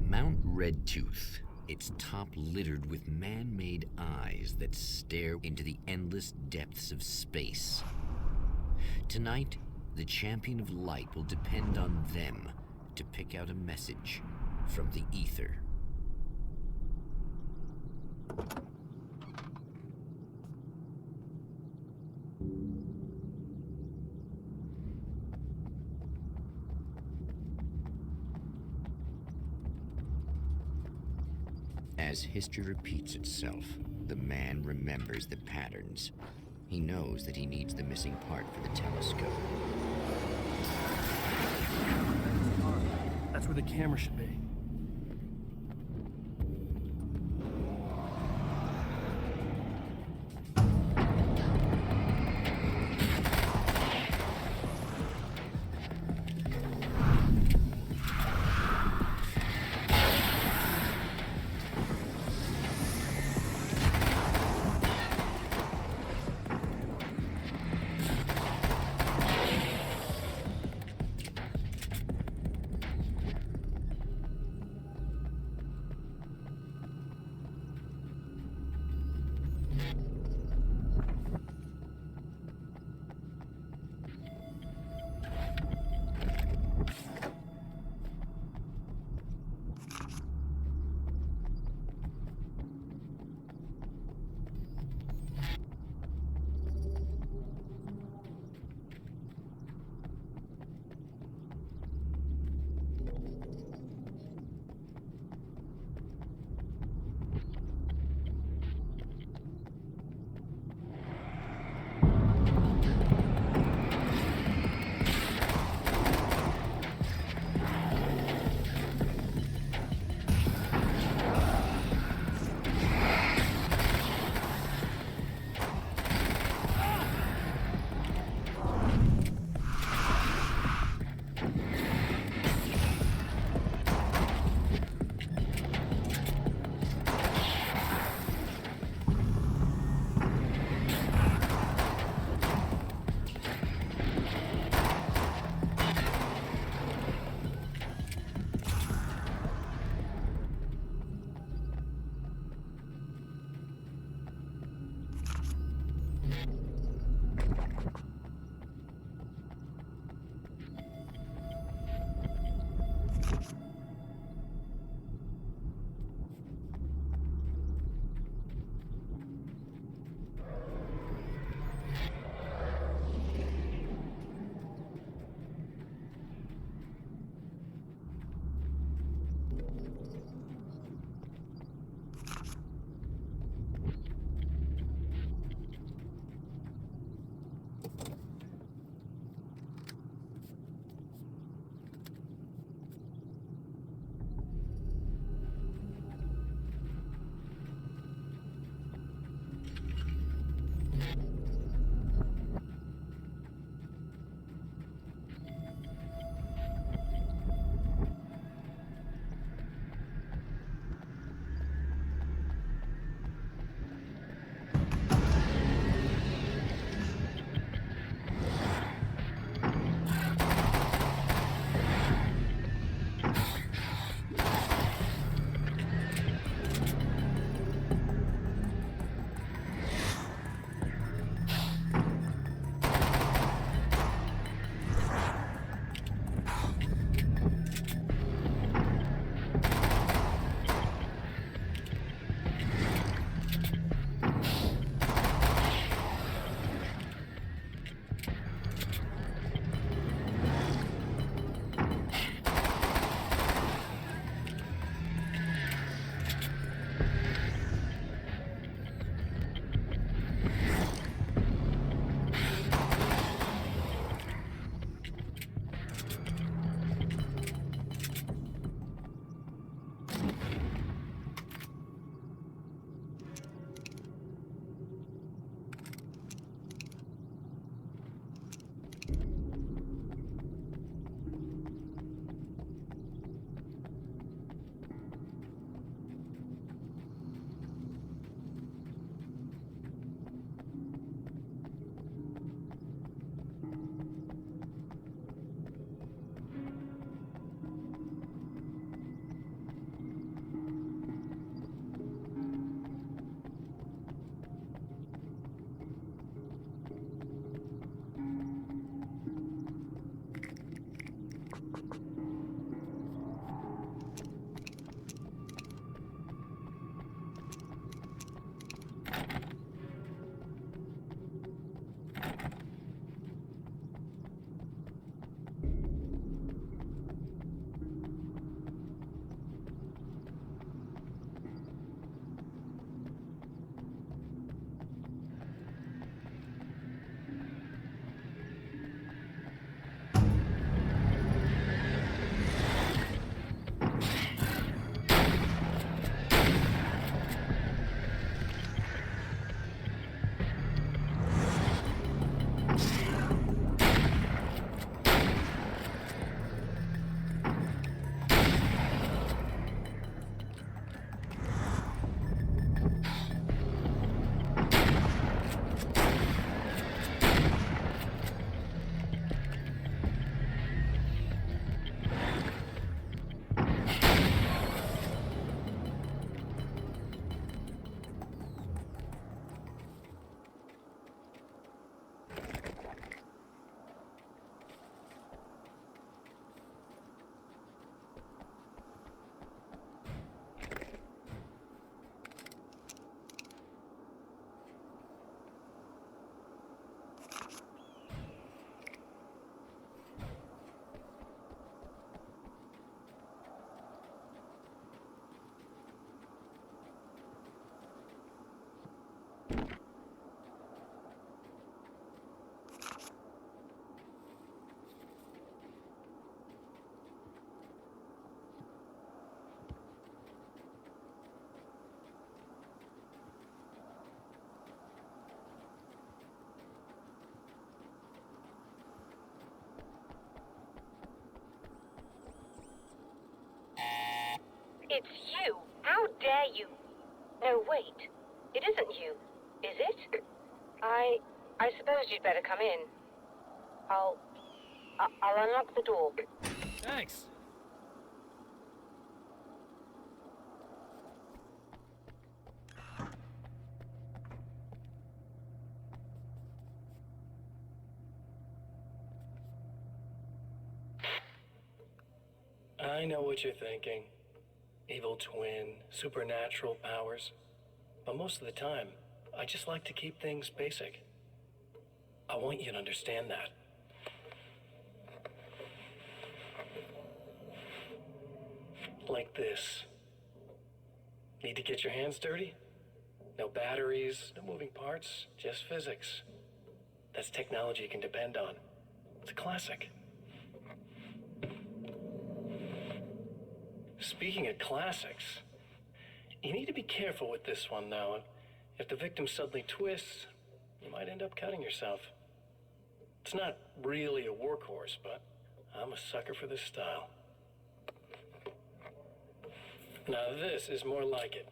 Mount Redtooth, its top littered with man-made eyes that stare into the endless depths of space. Tonight, the champion of light will depend on them to pick out a message from the ether. As history repeats itself, the man remembers the patterns. He knows that he needs the missing part for the telescope. That's where the camera should be. It's you! How dare you! No, wait. It isn't you, is it? I suppose you'd better come in. I'll unlock the door. Thanks. I know what you're thinking. Evil twin, supernatural powers. But most of the time, I just like to keep things basic. I want you to understand that. Like this. Need to get your hands dirty? No batteries, no moving parts, just physics. That's technology you can depend on. It's a classic. Speaking of classics, you need to be careful with this one, though. If the victim suddenly twists, you might end up cutting yourself. It's not really a workhorse, but I'm a sucker for this style. Now this is more like it.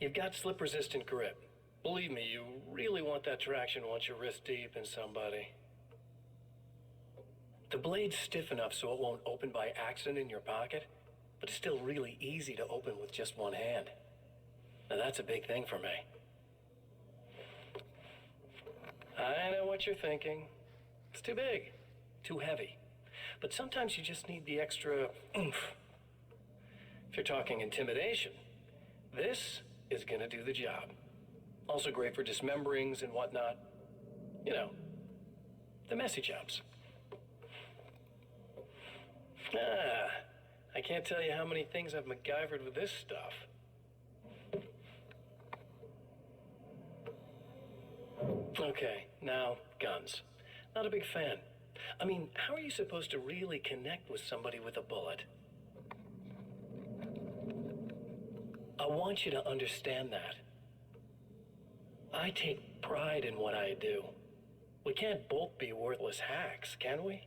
You've got slip-resistant grip. Believe me, you really want that traction once you're wrist deep in somebody. The blade's stiff enough so it won't open by accident in your pocket, but it's still really easy to open with just one hand. Now that's a big thing for me. I know what you're thinking. It's too big, too heavy. But sometimes you just need the extra oomph. If you're talking intimidation, this is gonna do the job. Also great for dismemberings and whatnot. You know, the messy jobs. I can't tell you how many things I've MacGyvered with this stuff. Okay, now, guns. Not a big fan. I mean, how are you supposed to really connect with somebody with a bullet? I want you to understand that. I take pride in what I do. We can't both be worthless hacks, can we?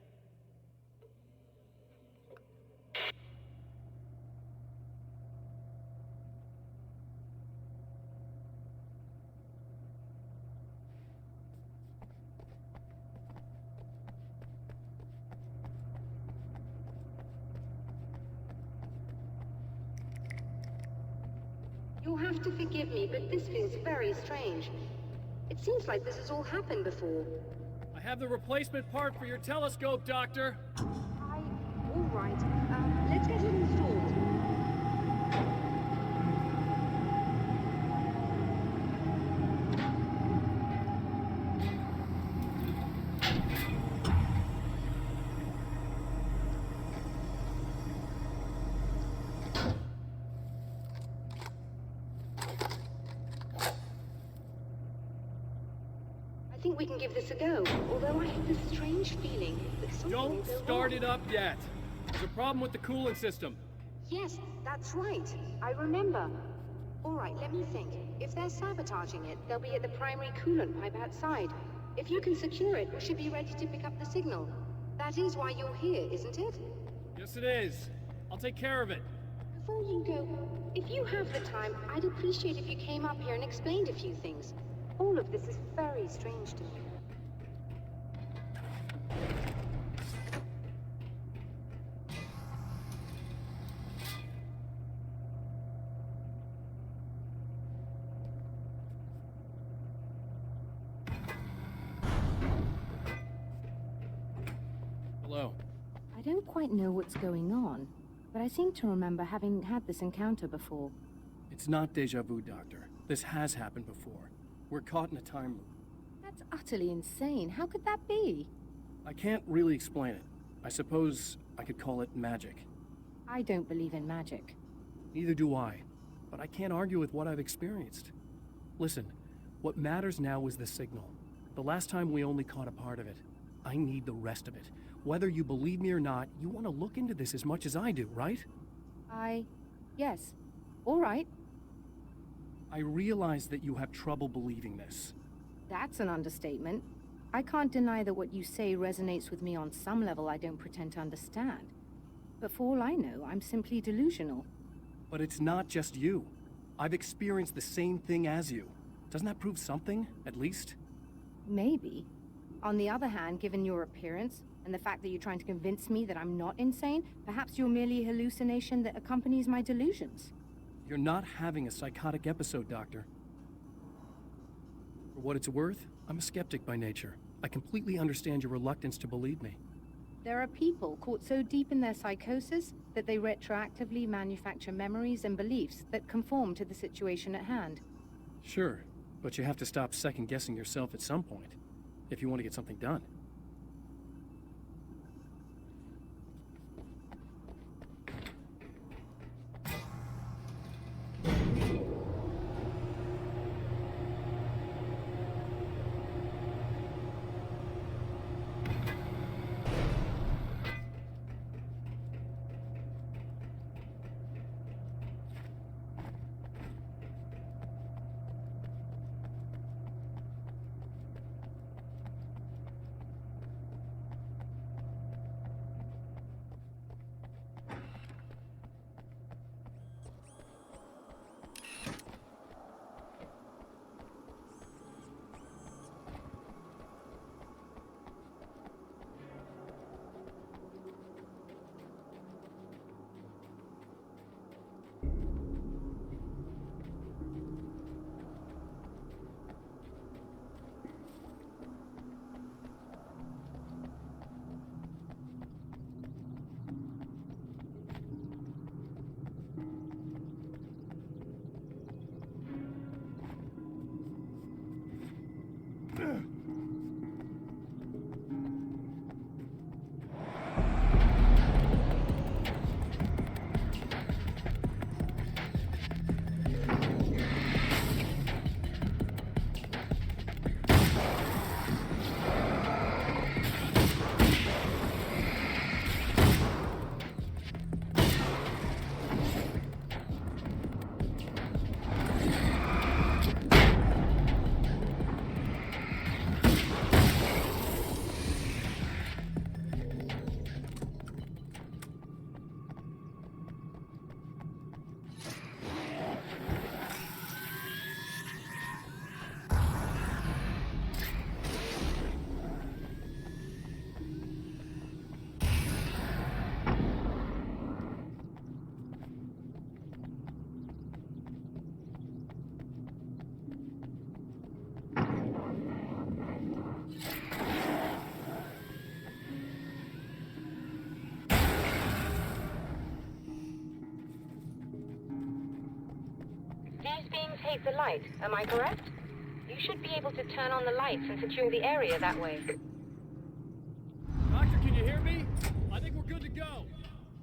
You'll have to forgive me, but this feels very strange. It seems like this has all happened before. I have the replacement part for your telescope, Doctor. All right. Let's get it installed. I think we can give this a go, although I have this strange feeling that something Don't will go start wrong. it up yet. There's a problem with the coolant system. Yes, that's right. I remember. All right, let me think. If they're sabotaging it, they'll be at the primary coolant pipe outside. If you can secure it, we should be ready to pick up the signal. That is why you're here, isn't it? Yes, it is. I'll take care of it. Before you go, if you have the time, I'd appreciate if you came up here and explained a few things. All of this is very strange to me. Hello. I don't quite know what's going on, but I seem to remember having had this encounter before. It's not deja vu, Doctor. This has happened before. We're caught in a time loop. That's utterly insane. How could that be? I can't really explain it. I suppose I could call it magic. I don't believe in magic. Neither do I, but I can't argue with what I've experienced. Listen, what matters now is the signal. The last time we only caught a part of it. I need the rest of it. Whether you believe me or not, you want to look into this as much as I do, right? Yes. All right. I realize that you have trouble believing this. That's an understatement. I can't deny that what you say resonates with me on some level I don't pretend to understand. But for all I know, I'm simply delusional. But it's not just you. I've experienced the same thing as you. Doesn't that prove something, at least? Maybe. On the other hand, given your appearance, and the fact that you're trying to convince me that I'm not insane, perhaps you're merely a hallucination that accompanies my delusions. You're not having a psychotic episode, Doctor. For what it's worth, I'm a skeptic by nature. I completely understand your reluctance to believe me. There are people caught so deep in their psychosis that they retroactively manufacture memories and beliefs that conform to the situation at hand. Sure, but you have to stop second-guessing yourself at some point, if you want to get something done. activate the light, am I correct? You should be able to turn on the lights and secure the area that way. Doctor, can you hear me? I think we're good to go.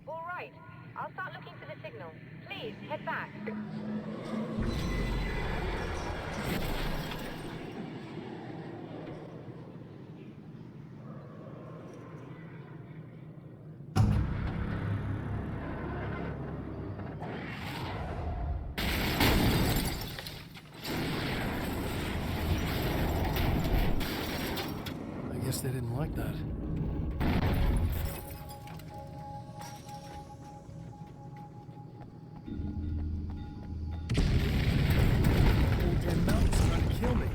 All right. I'll start looking for the signal. Please, head back. I guess they didn't like that. Whole damn mountain's trying to kill me.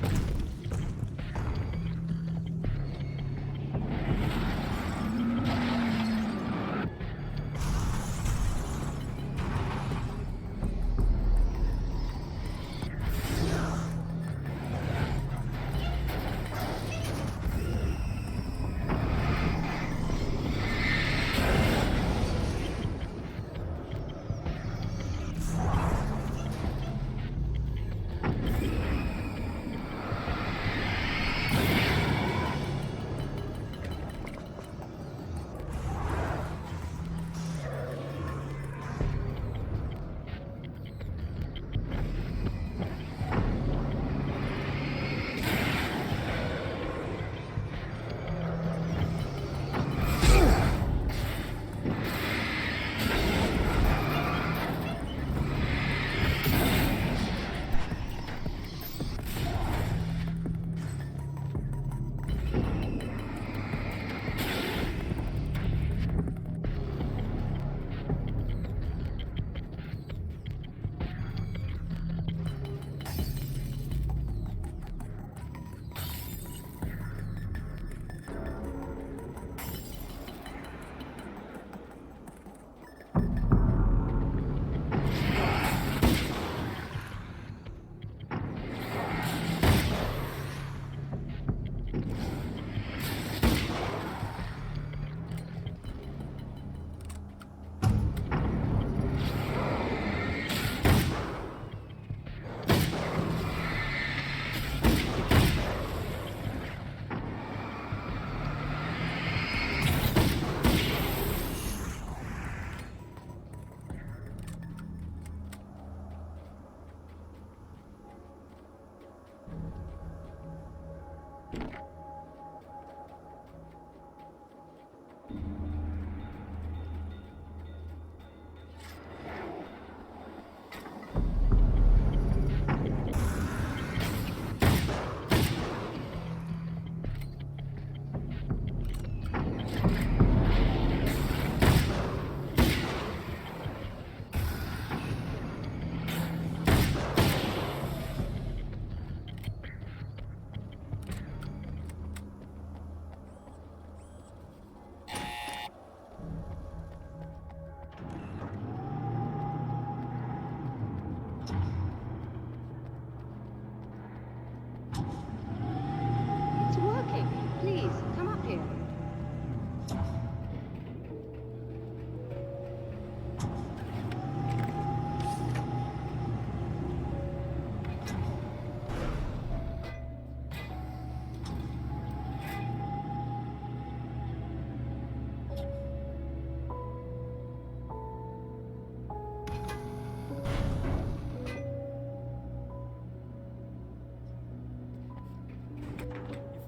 It's working. Please, come up here.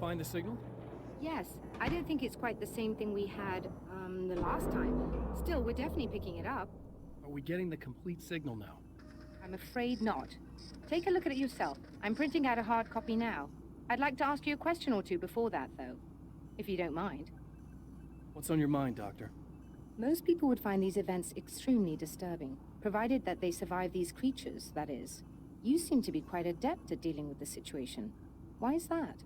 You find the signal? Yes, I don't think it's quite the same thing we had, the last time. Still, we're definitely picking it up. Are we getting the complete signal now? I'm afraid not. Take a look at it yourself. I'm printing out a hard copy now. I'd like to ask you a question or two before that, though, if you don't mind. What's on your mind, Doctor? Most people would find these events extremely disturbing, provided that they survive these creatures, that is. You seem to be quite adept at dealing with the situation. Why is that?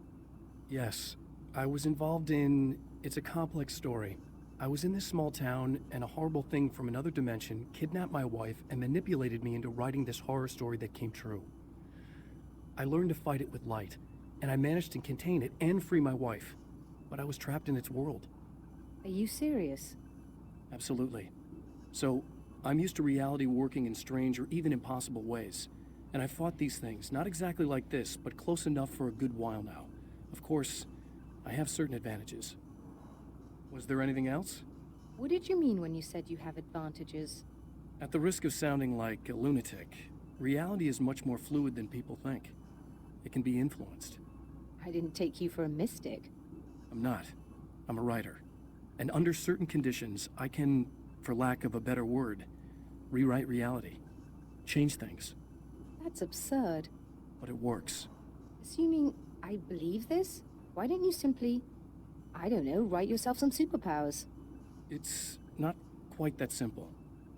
Yes, I was involved in... It's a complex story. I was in this small town, and a horrible thing from another dimension kidnapped my wife and manipulated me into writing this horror story that came true. I learned to fight it with light, and I managed to contain it and free my wife. But I was trapped in its world. Are you serious? Absolutely. So, I'm used to reality working in strange or even impossible ways. And I fought these things, not exactly like this, but close enough for a good while now. Of course, I have certain advantages. Was there anything else? What did you mean when you said you have advantages? At the risk of sounding like a lunatic, reality is much more fluid than people think. It can be influenced. I didn't take you for a mystic. I'm not. I'm a writer. And under certain conditions, I can, for lack of a better word, rewrite reality. Change things. That's absurd. But it works. Assuming I believe this, why don't you simply, I don't know, write yourself some superpowers? It's not quite that simple.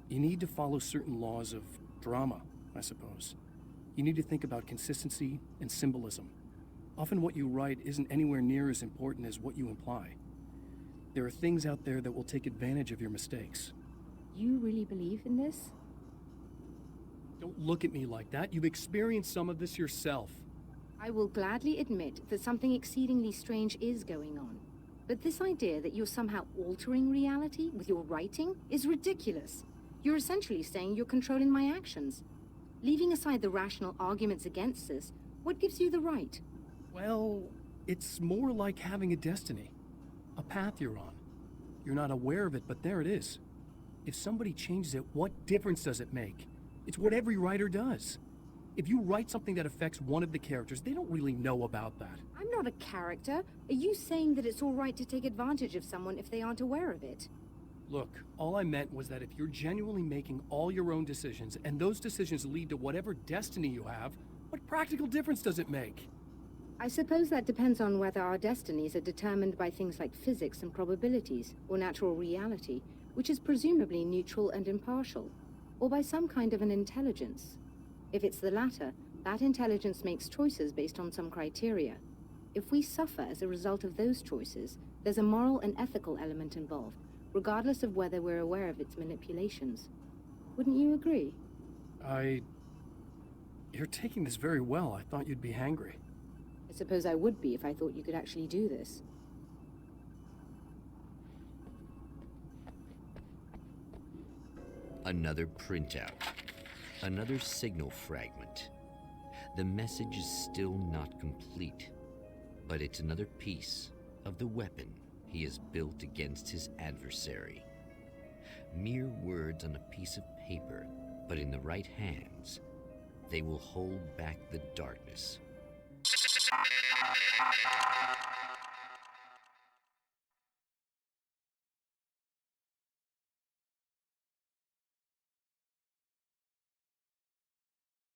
You need to follow certain laws of drama, I suppose. You need to think about consistency and symbolism. Often what you write isn't anywhere near as important as what you imply. There are things out there that will take advantage of your mistakes. You really believe in this? Don't look at me like that. You've experienced some of this yourself. I will gladly admit that something exceedingly strange is going on. But this idea that you're somehow altering reality with your writing is ridiculous. You're essentially saying you're controlling my actions. Leaving aside the rational arguments against this, what gives you the right? Well, it's more like having a destiny. A path you're on. You're not aware of it, but there it is. If somebody changes it, what difference does it make? It's what every writer does. If you write something that affects one of the characters, they don't really know about that. I'm not a character. Are you saying that it's all right to take advantage of someone if they aren't aware of it? Look, all I meant was that if you're genuinely making all your own decisions, and those decisions lead to whatever destiny you have, what practical difference does it make? I suppose that depends on whether our destinies are determined by things like physics and probabilities, or natural reality, which is presumably neutral and impartial, or by some kind of an intelligence. If it's the latter, that intelligence makes choices based on some criteria. If we suffer as a result of those choices, there's a moral and ethical element involved, regardless of whether we're aware of its manipulations. Wouldn't you agree? You're taking this very well. I thought you'd be hangry. I suppose I would be if I thought you could actually do this. Another printout. Another signal fragment. The message is still not complete, but it's another piece of the weapon he has built against his adversary. Mere words on a piece of paper, but in the right hands, they will hold back the darkness.